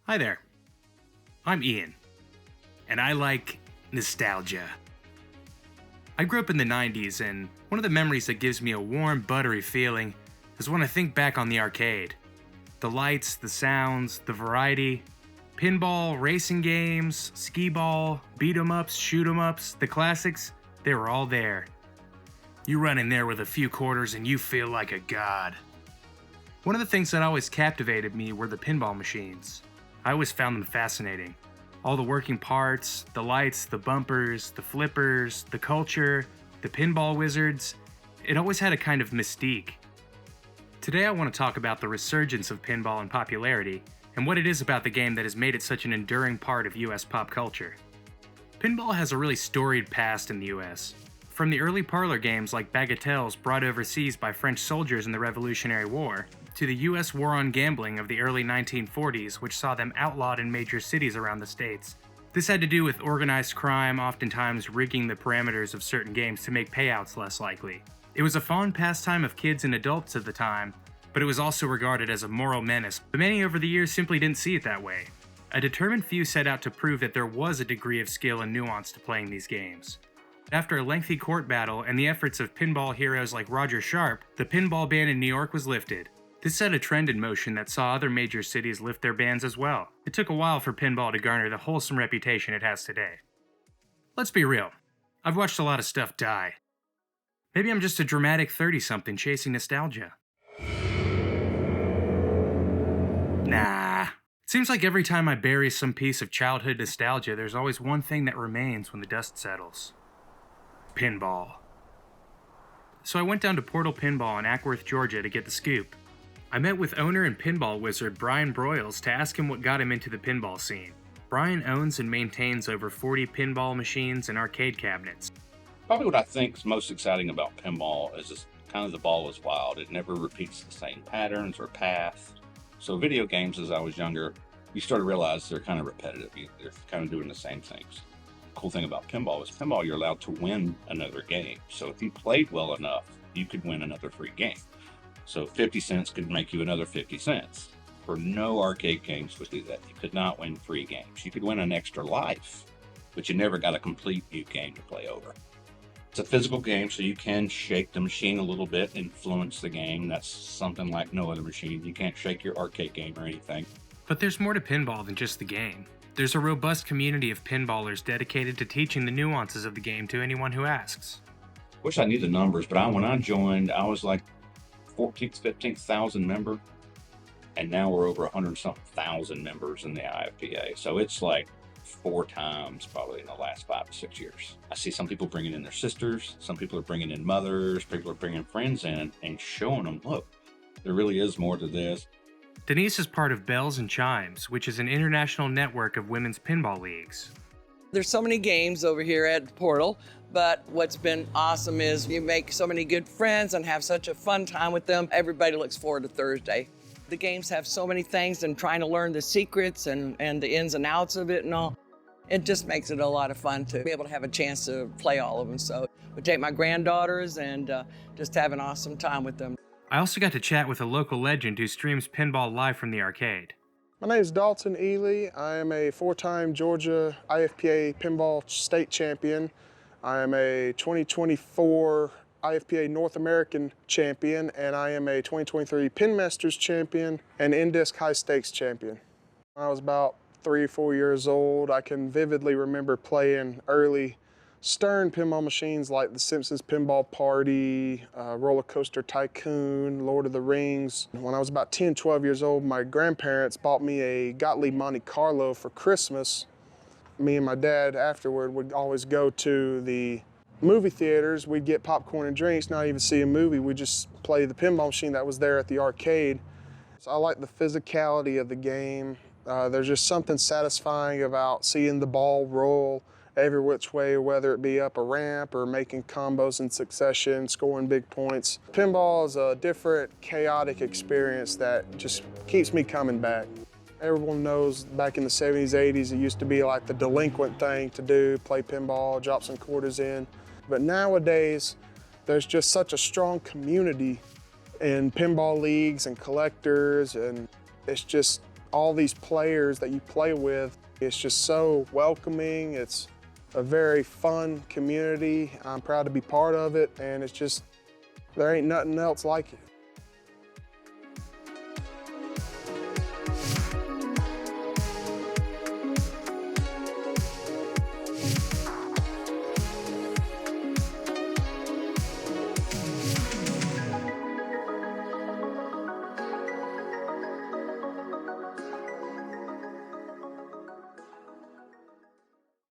Hi there, I'm Ian, and I like nostalgia. I grew up in the 90s, and one of the memories that gives me a warm, buttery feeling is when I think back on the arcade. The lights, the sounds, the variety, pinball, racing games, skee-ball, beat-em-ups, shoot-em-ups, the classics, they were all there. You run in there with a few quarters and you feel like a god. One of the things that always captivated me were the pinball machines. I always found them fascinating. All the working parts, the lights, the bumpers, the flippers, the culture, the pinball wizards, it always had a kind of mystique. Today I want to talk about the resurgence of pinball in popularity and what it is about the game that has made it such an enduring part of US pop culture. Pinball has a really storied past in the US. From the early parlor games like bagatelles brought overseas by French soldiers in the Revolutionary War, to the US war on gambling of the early 1940s, which saw them outlawed in major cities around the states. This had to do with organized crime, oftentimes rigging the parameters of certain games to make payouts less likely. It was a fond pastime of kids and adults at the time, but it was also regarded as a moral menace, but many over the years simply didn't see it that way. A determined few set out to prove that there was a degree of skill and nuance to playing these games. After a lengthy court battle and the efforts of pinball heroes like Roger Sharpe, the pinball ban in New York was lifted. This set a trend in motion that saw other major cities lift their bans as well. It took a while for pinball to garner the wholesome reputation it has today. Let's be real, I've watched a lot of stuff die. Maybe I'm just a dramatic 30-something chasing nostalgia. Nah. It seems like every time I bury some piece of childhood nostalgia, there's always one thing that remains when the dust settles. Pinball. So I went down to Portal Pinball in Ackworth, Georgia to get the scoop. I met with owner and pinball wizard Brian Broyles to ask him what got him into the pinball scene. Brian owns and maintains over 40 pinball machines and arcade cabinets. Probably what I think is most exciting about pinball is just kind of the ball is wild. It never repeats the same patterns or paths. So video games, as I was younger, you start to realize they're kind of repetitive. They're kind of doing the same things. The cool thing about pinball is you're allowed to win another game. So if you played well enough, you could win another free game. So 50 cents could make you another 50 cents. For no arcade games would do that. You could not win free games. You could win an extra life, but you never got a complete new game to play over. It's a physical game, so you can shake the machine a little bit, influence the game. That's something like no other machine. You can't shake your arcade game or anything. But there's more to pinball than just the game. There's a robust community of pinballers dedicated to teaching the nuances of the game to anyone who asks. Wish I knew the numbers, but when I joined, I was like 14th, 15,000 member, and now we're over 100-something thousand members in the IFPA. So it's like 4 times probably in the last 5 to 6 years. I see some people bringing in their sisters, some people are bringing in mothers, people are bringing friends in and showing them, look, there really is more to this. Denise is part of Bells and Chimes, which is an international network of women's pinball leagues. There's so many games over here at Portal, but what's been awesome is you make so many good friends and have such a fun time with them. Everybody looks forward to Thursday. The games have so many things, and trying to learn the secrets and the ins and outs of it and all. It just makes it a lot of fun to be able to have a chance to play all of them. So we take my granddaughters and just have an awesome time with them. I also got to chat with a local legend who streams pinball live from the arcade. My name is Dalton Ely. I am a 4-time Georgia IFPA Pinball State Champion. I am a 2024 IFPA North American Champion, and I am a 2023 Pin Masters Champion and Indisc High Stakes Champion. When I was about 3 or 4 years old, I can vividly remember playing early Stern pinball machines like the Simpsons Pinball Party, Roller Coaster Tycoon, Lord of the Rings. When I was about 10, 12 years old, my grandparents bought me a Gottlieb Monte Carlo for Christmas. Me and my dad afterward would always go to the movie theaters. We'd get popcorn and drinks, not even see a movie. We'd just play the pinball machine that was there at the arcade. So I like the physicality of the game. There's just something satisfying about seeing the ball roll every which way, whether it be up a ramp or making combos in succession, scoring big points. Pinball is a different, chaotic experience that just keeps me coming back. Everyone knows back in the 70s, 80s, it used to be like the delinquent thing to do, play pinball, drop some quarters in. But nowadays, there's just such a strong community in pinball leagues and collectors, and it's just all these players that you play with. It's just so welcoming. It's a very fun community. I'm proud to be part of it, and it's just, there ain't nothing else like it.